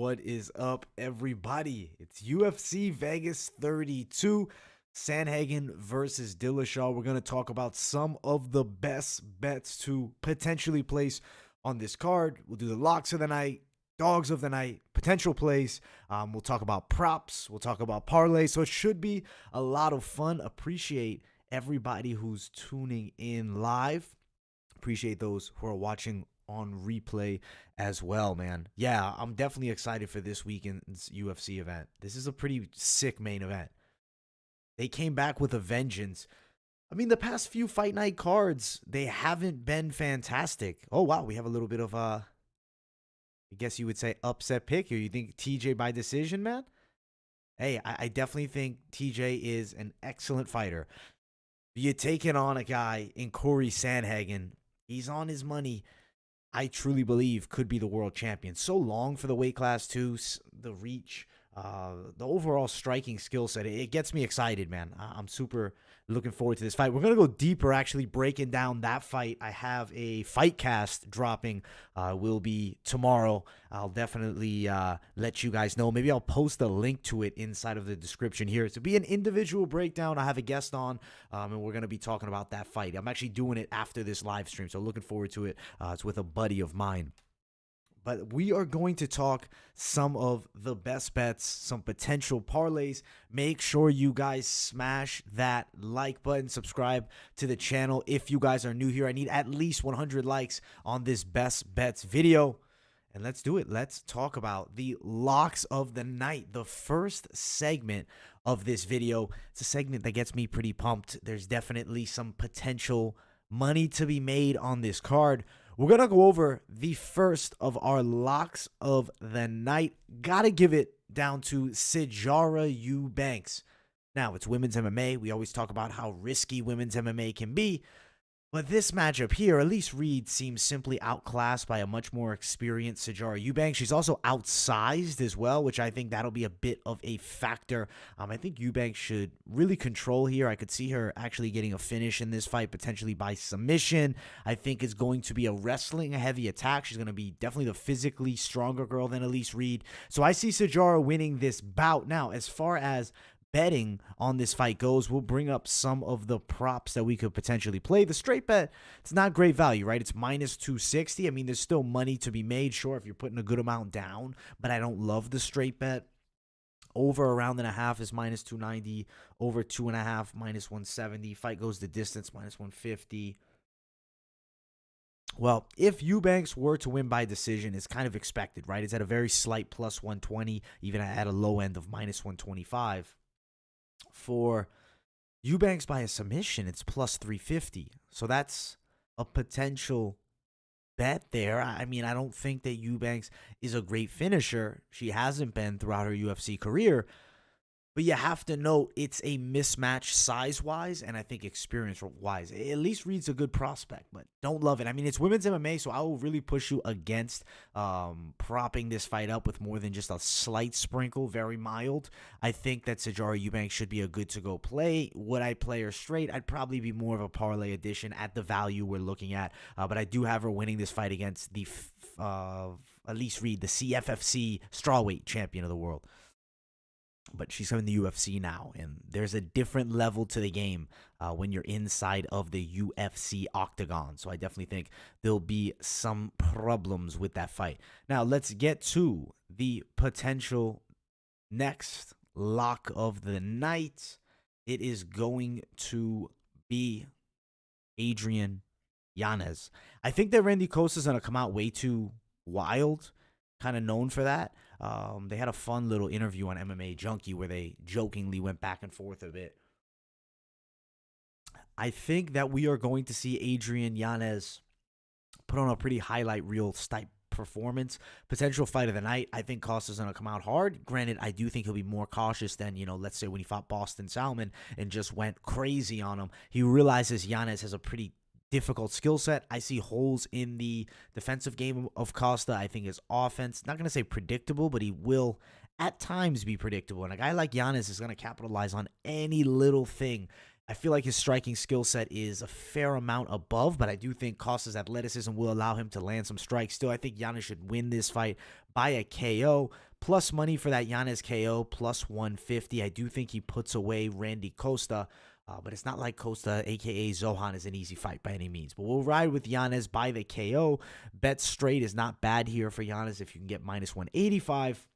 What is up, everybody? It's UFC Vegas 32, Sandhagen versus Dillashaw. We're going to talk about some of the best bets to potentially place on this card. We'll do the locks of the night, dogs of the night, potential plays. We'll talk about props. We'll talk about parlay. So it should be a lot of fun. Appreciate everybody who's tuning in live. Appreciate those who are watching on replay as well, man. Yeah, I'm definitely excited for this weekend's UFC event. This is a pretty sick main event. They came back with a vengeance. I mean, the past few fight night cards, they haven't been fantastic. Oh, wow, we have a little bit of I guess you would say upset pick here. You think TJ by decision, man? Hey, I definitely think TJ is an excellent fighter. You're taking on a guy in Corey Sandhagen. He's on his money. I truly believe could be the world champion. So long for the weight class too, the reach, the overall striking skill set. It gets me excited, man. I'm super looking forward to this fight. We're going to go deeper, actually breaking down that fight. I have a fight cast dropping. Will be tomorrow. I'll definitely let you guys know. Maybe I'll post a link to it inside of the description here. To be an individual breakdown, I have a guest on, and we're going to be talking about that fight. I'm actually doing it after this live stream, so looking forward to it. It's with a buddy of mine. But we are going to talk some of the best bets, some potential parlays. Make sure you guys smash that like button, subscribe to the channel. If you guys are new here, I need at least 100 likes on this best bets video. And let's do it. Let's talk about the locks of the night. The first segment of this video, it's a segment that gets me pretty pumped. There's definitely some potential money to be made on this card. We're going to go over the first of our locks of the night. Got to give it down to Sijara Eubanks. Now, it's women's MMA. We always talk about how risky women's MMA can be. But this matchup here, Elise Reed seems simply outclassed by a much more experienced Sijara Eubanks. She's also outsized as well, which I think that'll be a bit of a factor. I think Eubanks should really control here. I could see her actually getting a finish in this fight, potentially by submission. I think it's going to be a wrestling-heavy attack. She's going to be definitely the physically stronger girl than Elise Reed. So I see Sijara winning this bout. Now, as far as betting on this fight goes, we'll bring up some of the props that we could potentially play. The straight bet, it's not great value, right? It's minus 260. I mean, there's still money to be made, sure, if you're putting a good amount down, but I don't love the straight bet. Over a round and a half is minus 290. Over 2.5, minus 170. Fight goes the distance, minus 150. Well, if Eubanks were to win by decision, it's kind of expected, right? It's at a very slight plus 120, even at a low end of minus 125. For Eubanks by a submission, it's plus 350. So that's a potential bet there. I mean, I don't think that Eubanks is a great finisher. She hasn't been throughout her UFC career. But you have to know it's a mismatch size-wise and I think experience-wise. At least Reed's a good prospect, but don't love it. I mean, it's women's MMA, so I will really push you against propping this fight up with more than just a slight sprinkle, very mild. I think that Sijara Eubanks should be a good-to-go play. Would I play her straight? I'd probably be more of a parlay addition at the value we're looking at. But I do have her winning this fight against the Elise Reed, the CFFC strawweight champion of the world. But she's in the UFC now, and there's a different level to the game when you're inside of the UFC octagon. So I definitely think there'll be some problems with that fight. Now, let's get to the potential next lock of the night. It is going to be Adrian Yanez. I think that Randy Costa's going to come out way too wild, kind of known for that. They had a fun little interview on MMA Junkie where they jokingly went back and forth a bit. I think that we are going to see Adrian Yanez put on a pretty highlight reel type performance. Potential fight of the night. I think Costa's going to come out hard. Granted, I do think he'll be more cautious than, let's say when he fought Boston Salmon and just went crazy on him. He realizes Yanez has a pretty difficult skill set. I see holes in the defensive game of Costa. I think his offense, not going to say predictable, but he will at times be predictable. And a guy like Yanez is going to capitalize on any little thing. I feel like his striking skill set is a fair amount above, but I do think Costa's athleticism will allow him to land some strikes. Still, I think Yanez should win this fight by a KO. Plus money for that Yanez KO, plus 150. I do think he puts away Randy Costa, but it's not like Costa, a.k.a. Zohan, is an easy fight by any means. But we'll ride with Yanez by the KO. Bet straight is not bad here for Yanez if you can get minus 185.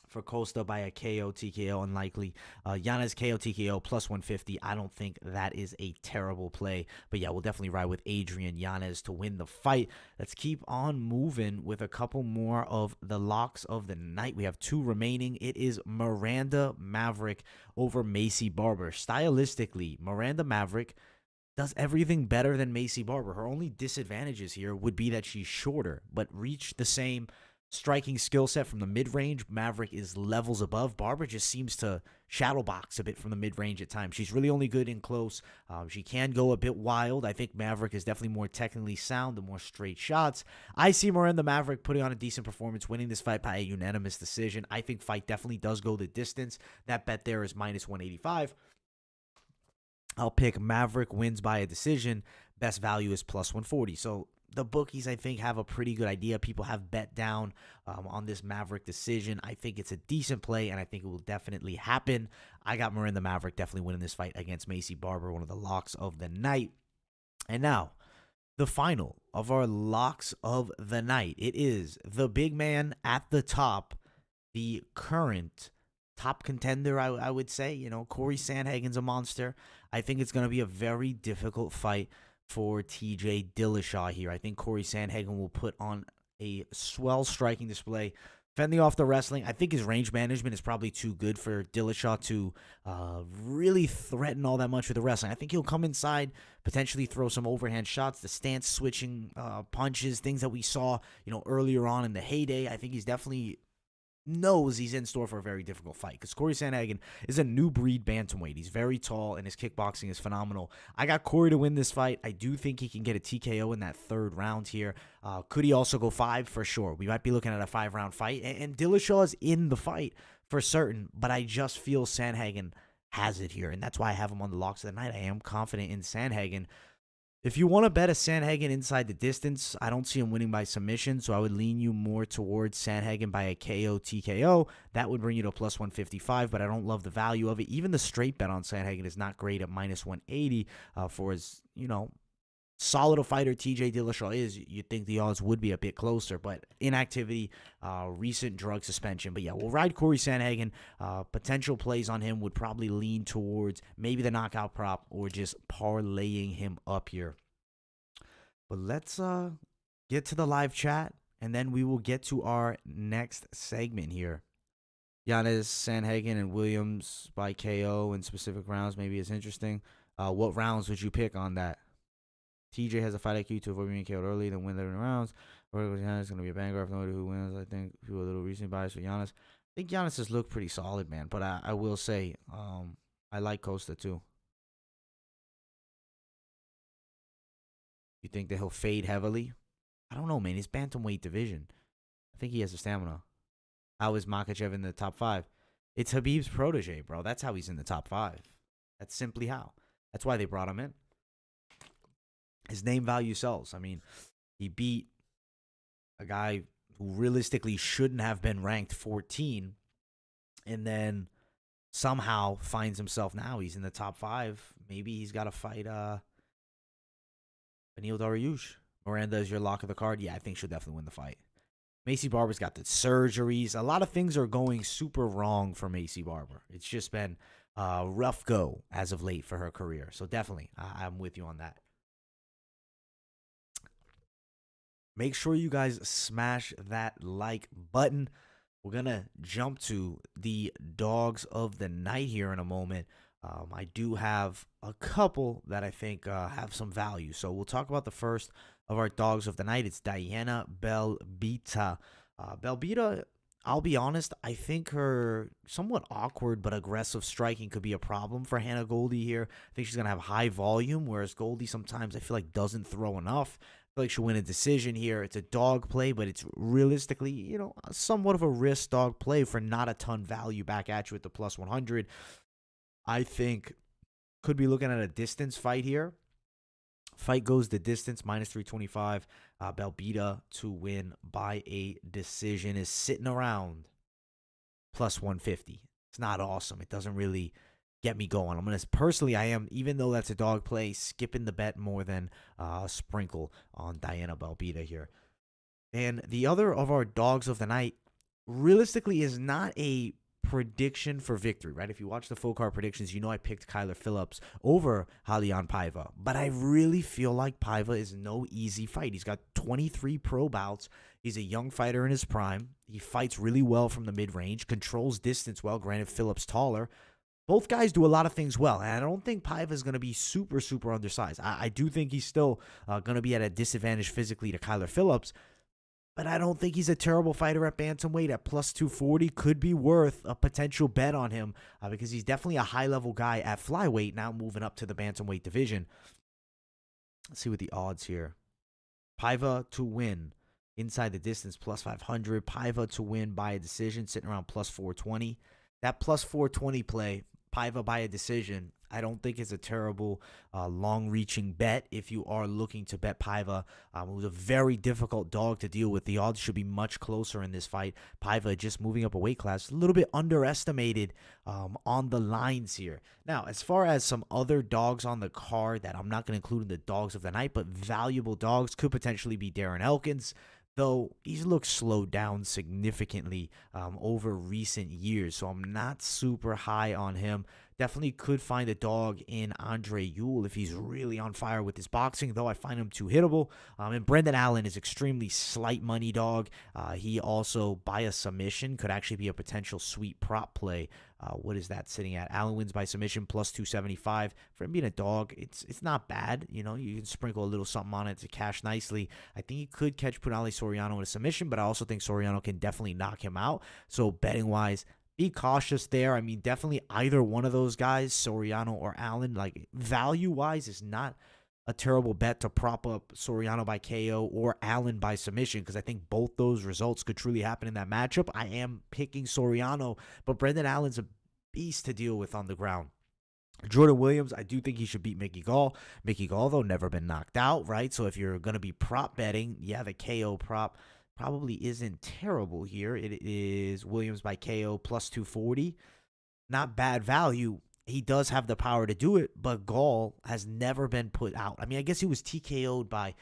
For Costa by a KO, TKO, unlikely. Yanez KO, TKO, plus 150. I don't think that is a terrible play. But yeah, we'll definitely ride with Adrian Yanez to win the fight. Let's keep on moving with a couple more of the locks of the night. We have 2 remaining. It is Miranda Maverick over Macy Barber. Stylistically, Miranda Maverick does everything better than Macy Barber. Her only disadvantages here would be that she's shorter, but reach the same striking skill set from the mid-range. Maverick is levels above. Barber just seems to shadow box a bit from the mid-range at times. She's really only good in close. She can go a bit wild. I think Maverick is definitely more technically sound and more straight shots. I see Miranda Maverick putting on a decent performance, winning this fight by a unanimous decision. I think fight definitely does go the distance. That bet there is minus 185. I'll pick Maverick wins by a decision. Best value is plus 140. So the bookies, I think, have a pretty good idea. People have bet down on this Maverick decision. I think it's a decent play, and I think it will definitely happen. I got Miranda Maverick definitely winning this fight against Macy Barber, one of the locks of the night. And now, the final of our locks of the night. It is the big man at the top, the current top contender, I would say. You know, Corey Sandhagen's a monster. I think it's going to be a very difficult fight for TJ Dillashaw here. I think Corey Sandhagen will put on a swell striking display, fending off the wrestling. I think his range management is probably too good for Dillashaw to really threaten all that much with the wrestling. I think he'll come inside, potentially throw some overhand shots, the stance switching punches, things that we saw, earlier on in the heyday. I think he's definitely knows he's in store for a very difficult fight because Corey Sandhagen is a new breed bantamweight. He's very tall and his kickboxing is phenomenal. I got Corey to win this fight. I do think he can get a TKO in that 3rd round here. Could he also go 5? For sure. We might be looking at a 5-round fight, and Dillashaw is in the fight for certain, but I just feel Sandhagen has it here, and that's why I have him on the locks of the night. I am confident in Sandhagen. If you want to bet a Sandhagen inside the distance, I don't see him winning by submission, so I would lean you more towards Sandhagen by a KO, TKO. That would bring you to plus 155, but I don't love the value of it. Even the straight bet on Sandhagen is not great at minus 180 for as, solid a fighter TJ Dillashaw is. You'd think the odds would be a bit closer, but inactivity, recent drug suspension. But yeah, we'll ride Corey Sandhagen. Potential plays on him would probably lean towards maybe the knockout prop or just parlaying him up here. But let's get to the live chat, and then we will get to our next segment here. Yanez, Sandhagen, and Williams by KO in specific rounds maybe is interesting. What rounds would you pick on that? TJ has a fight IQ to avoid being KO'd early, then win 11 rounds. Yanez is going to be a banger. I have no idea who wins. I think people are a little recent bias for Yanez. I think Yanez has looked pretty solid, man. But I will say, I like Costa too. You think that he'll fade heavily? I don't know, man. His bantamweight division. I think he has the stamina. How is Makhachev in the top 5? It's Khabib's protege, bro. That's how he's in the top 5. That's simply how. That's why they brought him in. His name value sells. I mean, he beat a guy who realistically shouldn't have been ranked 14 and then somehow finds himself now. He's in the top 5. Maybe he's got to fight Beneil Dariush. Miranda is your lock of the card. Yeah, I think she'll definitely win the fight. Macy Barber's got the surgeries. A lot of things are going super wrong for Macy Barber. It's just been a rough go as of late for her career. So definitely, I'm with you on that. Make sure you guys smash that like button. We're going to jump to the dogs of the night here in a moment. I do have a couple that I think have some value. So we'll talk about the first of our dogs of the night. It's Diana Belbita. Belbita, I'll be honest, I think her somewhat awkward but aggressive striking could be a problem for Hannah Goldie here. I think she's going to have high volume, whereas Goldie sometimes I feel like doesn't throw enough. I feel like she'll win a decision here. It's a dog play, but it's realistically, somewhat of a risk dog play for not a ton value back at you at the plus 100. I think could be looking at a distance fight here. Fight goes the distance, minus 325. Belbita to win by a decision is sitting around plus 150. It's not awesome. It doesn't really get me going. Personally, I am, even though that's a dog play, skipping the bet more than a sprinkle on Diana Belbita here. And the other of our dogs of the night realistically is not a prediction for victory, right? If you watch the full card predictions, you know I picked Kyler Phillips over Raulian Paiva. But I really feel like Paiva is no easy fight. He's got 23 pro bouts. He's a young fighter in his prime. He fights really well from the mid-range, controls distance well. Granted, Phillips taller. Both guys do a lot of things well, and I don't think Paiva is going to be super, super undersized. I do think he's still going to be at a disadvantage physically to Kyler Phillips, but I don't think he's a terrible fighter at bantamweight. At plus 240 could be worth a potential bet on him because he's definitely a high-level guy at flyweight, now moving up to the bantamweight division. Let's see what the odds here. Paiva to win inside the distance, plus 500. Paiva to win by a decision, sitting around plus 420. That plus 420 play, Paiva by a decision, I don't think it's a terrible long-reaching bet if you are looking to bet Paiva. It was a very difficult dog to deal with. The odds should be much closer in this fight. Paiva just moving up a weight class, a little bit underestimated on the lines here. Now, as far as some other dogs on the card that I'm not going to include in the dogs of the night, but valuable dogs could potentially be Darren Elkins, though he's looked slowed down significantly over recent years, so I'm not super high on him. Definitely could find a dog in Andre Ewell if he's really on fire with his boxing, though I find him too hittable. And Brendan Allen is extremely slight money dog. He also, by a submission, could actually be a potential sweet prop play. What is that sitting at? Allen wins by submission, plus 275. For him being a dog, it's not bad. You know, you can sprinkle a little something on it to cash nicely. I think he could catch Punahele Soriano in a submission, but I also think Soriano can definitely knock him out. So betting-wise, be cautious there. I mean, definitely either one of those guys, Soriano or Allen, like value-wise is not a terrible bet to prop up Soriano by KO or Allen by submission, because I think both those results could truly happen in that matchup. I am picking Soriano, but Brendan Allen's a beast to deal with on the ground. Jordan Williams, I do think he should beat Mickey Gall. Mickey Gall, though, never been knocked out, right? So if you're going to be prop betting, yeah, the KO prop probably isn't terrible here. It is Williams by KO plus 240. Not bad value. He does have the power to do it, but Gall has never been put out. I mean, I guess he was TKO'd by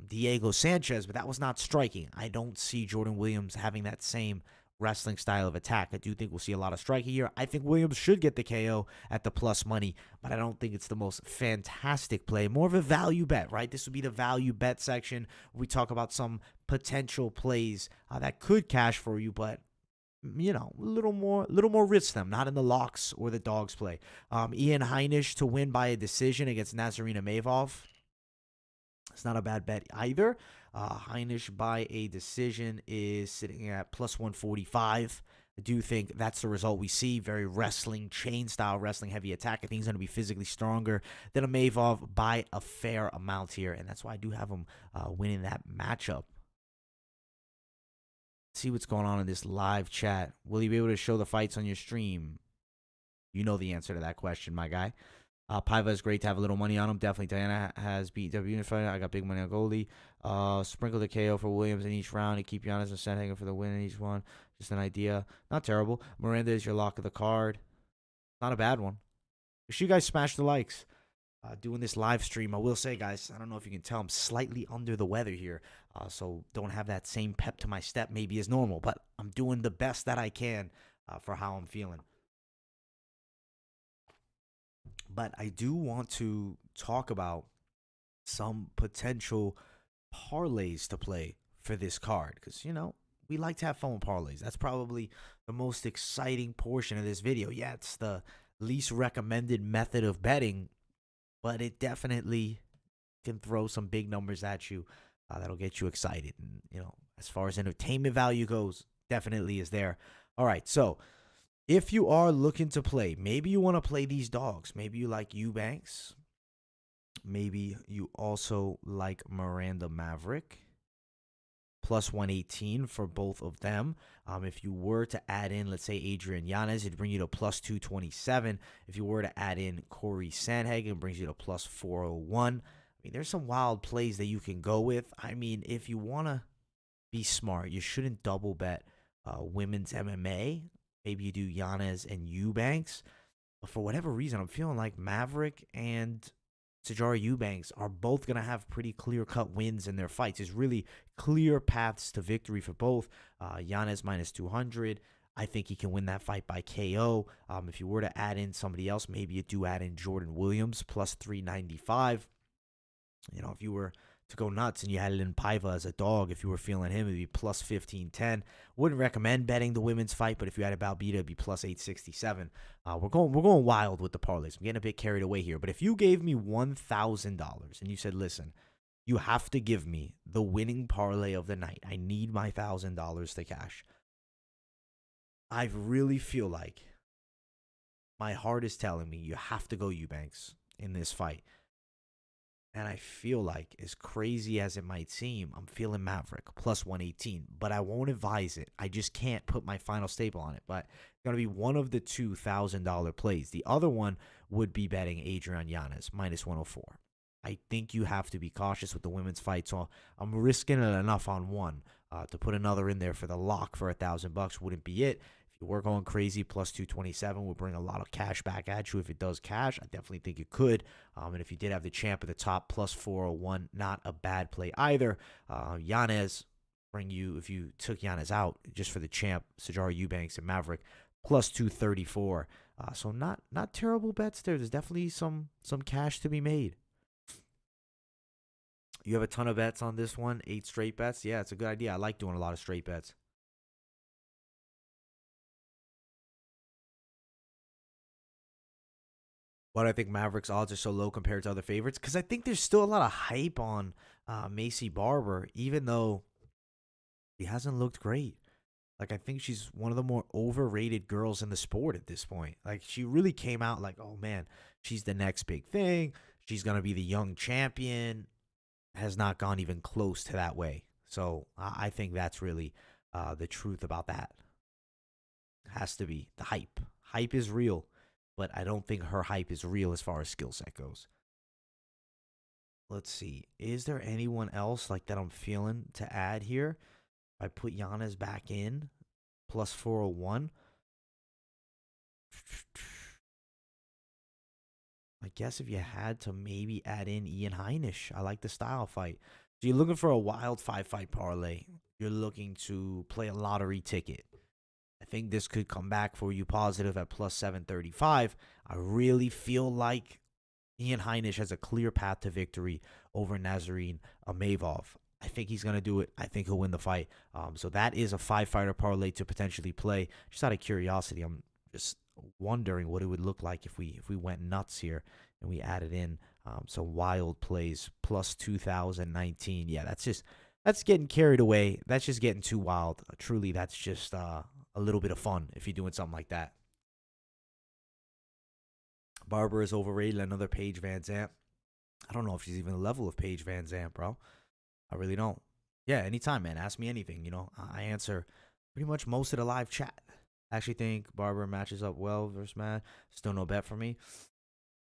Diego Sanchez, but that was not striking. I don't see Jordan Williams having that same wrestling style of attack. I do think we'll see a lot of striking here. I think Williams should get the KO at the plus money, but I don't think it's the most fantastic play. More of a value bet, right? This would be the value bet section. We talk about some potential plays that could cash for you, but you know, a little more risk them, not in the locks or the dogs play. Ian Heinisch to win by a decision against Nazarena Mavov. It's not a bad bet either. Heinisch by a decision is sitting at plus 145. I do think that's the result we see. Very wrestling, chain-style wrestling, heavy attack. I think he's going to be physically stronger than a Mavov by a fair amount here, and that's why I do have him winning that matchup. See what's going on in this live chat. Will you be able to show the fights on your stream? You know the answer to that question, my guy. Paiva is great to have a little money on him. Definitely Diana has beat W Unified. I got big money on Goldie. Sprinkle the KO for Williams in each round to keep Giannis and Sandhagen for the win in each one. Just an idea. Not terrible. Miranda is your lock of the card. Not a bad one. Make sure you guys smash the likes. Doing this live stream, I will say, guys, I don't know if you can tell, I'm slightly under the weather here, so don't have that same pep to my step maybe as normal, but I'm doing the best that I can for how I'm feeling. But I do want to talk about some potential parlays to play for this card, because, you know, we like to have fun with parlays. That's probably the most exciting portion of this video. Yeah, it's the least recommended method of betting, but it definitely can throw some big numbers at you that'll get you excited. And, you know, as far as entertainment value goes, definitely is there. All right, so if you are looking to play, maybe you want to play these dogs. Maybe you like Eubanks. Maybe you also like Miranda Maverick. Plus 118 for both of them. If you were to add in, let's say, Adrian Yanez, it'd bring you to plus 227. If you were to add in Corey Sandhagen, it brings you to plus 401. I mean, there's some wild plays that you can go with. I mean, if you want to be smart, you shouldn't double bet women's MMA. Maybe you do Yanez and Eubanks. But for whatever reason, I'm feeling like Maverick and Sijara Eubanks are both going to have pretty clear-cut wins in their fights. There's really clear paths to victory for both. Yanez minus 200. I think he can win that fight by KO. If you were to add in somebody else, maybe you do add in Jordan Williams plus 395. If you were to go nuts and you had it in Paiva as a dog, if you were feeling him, it'd be plus 1510. Wouldn't recommend betting the women's fight, but if you had a Balbita, it'd be plus 867. We're going wild with the parlays. I'm getting a bit carried away here, but if you gave me $1,000 and you said, listen, you have to give me the winning parlay of the night, I need my $1,000 to cash, I really feel like my heart is telling me you have to go Eubanks in this fight. And I feel like, as crazy as it might seem, I'm feeling Maverick plus 118. But I won't advise it. I just can't put my final staple on it. But it's going to be one of the $2,000 plays. The other one would be betting Adrian Yanez minus 104. I think you have to be cautious with the women's fight. So I'm risking it enough on one to put another in there for the lock for $1,000 wouldn't be it. We're going crazy, plus 227 will bring a lot of cash back at you if it does cash. I definitely think it could. And if you did have the champ at the top, plus 401, not a bad play either. Yanez, bring you, if you took Yanez out just for the champ, Sijara Eubanks and Maverick, plus 234. So not terrible bets there. There's definitely some cash to be made. You have a ton of bets on this one, 8 straight bets. Yeah, it's a good idea. I like doing a lot of straight bets. But I think Maverick's odds are so low compared to other favorites because I think there's still a lot of hype on Macy Barber, even though she hasn't looked great. Like, I think she's one of the more overrated girls in the sport at this point. Like, she really came out like, oh, man, she's the next big thing. She's going to be the young champion. Has not gone even close to that way. So I think that's really the truth about that. Has to be the hype. Hype is real. But I don't think her hype is real as far as skill set goes. Let's see. Is there anyone else like that I'm feeling to add here? I put Yanez back in, plus 401. I guess if you had to maybe add in Ian Heinisch. I like the style fight. So you're looking for a wild 5-fight parlay. You're looking to play a lottery ticket. I think this could come back for you positive at plus 735. I really feel like Ian Heinisch has a clear path to victory over Nazarene Amavov. I think he's going to do it. I think he'll win the fight. So that is a 5-fighter parlay to potentially play. Just out of curiosity, I'm just wondering what it would look like if we went nuts here and we added in some wild plays, plus 2019. Yeah, that's getting carried away. That's just getting too wild. Truly, that's just a little bit of fun if you're doing something like that. Barber is overrated. Another Paige Van Zandt. I don't know if she's even the level of Paige Van Zandt, bro. I really don't. Yeah, anytime, man. Ask me anything. I answer pretty much most of the live chat. I actually think Barber matches up well versus Matt. Still no bet for me.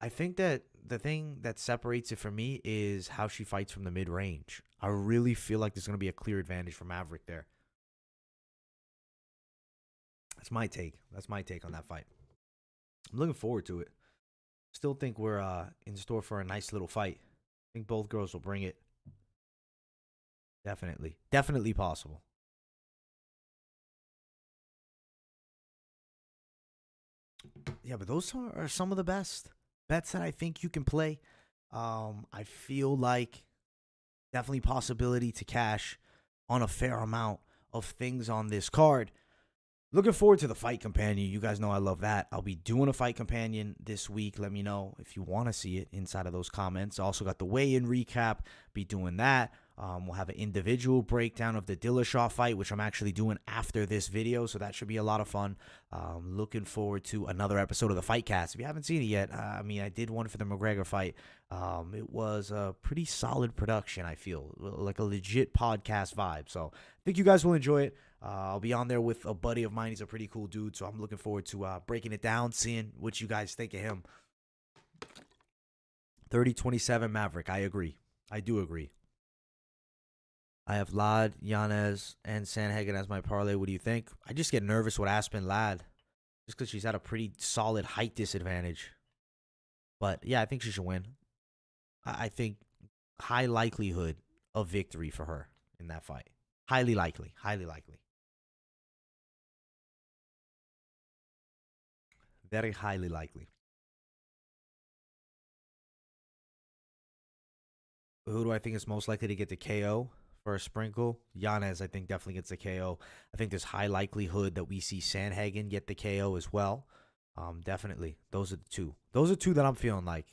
I think that the thing that separates it for me is how she fights from the mid-range. I really feel like there's going to be a clear advantage for Maverick there. That's my take. That's my take on that fight. I'm looking forward to it. Still think we're in store for a nice little fight. I think both girls will bring it. Definitely. Definitely possible. Yeah, but those are some of the best bets that I think you can play. I feel like definitely possibility to cash on a fair amount of things on this card. Looking forward to the fight companion. You guys know I love that. I'll be doing a fight companion this week. Let me know if you want to see it inside of those comments. Also got the weigh-in recap. Be doing that. We'll have an individual breakdown of the Dillashaw fight, which I'm actually doing after this video, so that should be a lot of fun. Looking forward to another episode of the Fightcast. If you haven't seen it yet, I did one for the McGregor fight. It was a pretty solid production, I feel. Like a legit podcast vibe. So I think you guys will enjoy it. I'll be on there with a buddy of mine. He's a pretty cool dude, so I'm looking forward to breaking it down, seeing what you guys think of him. 30-27 Maverick. I agree. I do agree. I have Lad, Yanez, and Sandhagen as my parlay. What do you think? I just get nervous with Aspen Lad. just because she's at a pretty solid height disadvantage. But yeah, I think she should win. I think high likelihood of victory for her in that fight. Highly likely. Highly likely. Very highly likely. Who do I think is most likely to get the KO for a sprinkle? Yanez, I think, definitely gets the KO. I think there's high likelihood that we see Sandhagen get the KO as well. Definitely. Those are the two. Those are two that I'm feeling like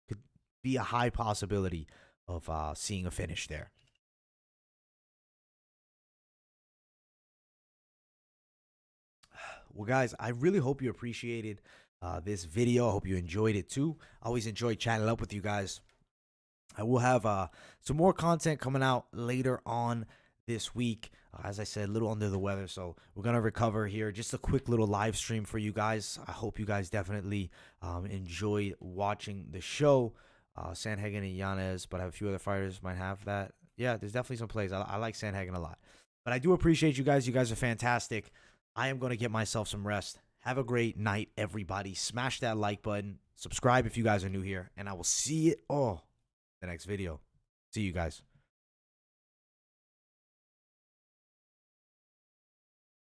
could be a high possibility of seeing a finish there. Well, guys, I really hope you appreciated this video. I hope you enjoyed it too. I always enjoy chatting up with you guys. I will have some more content coming out later on this week. As I said, a little under the weather, so we're going to recover here. Just a quick little live stream for you guys. I hope you guys definitely enjoyed watching the show. Sandhagen and Yanez, but I have a few other fighters might have that. Yeah, there's definitely some plays. I like Sandhagen a lot. But I do appreciate you guys. You guys are fantastic. I am going to get myself some rest. Have a great night, everybody. Smash that like button. Subscribe if you guys are new here. And I will see it all the next video. See you guys.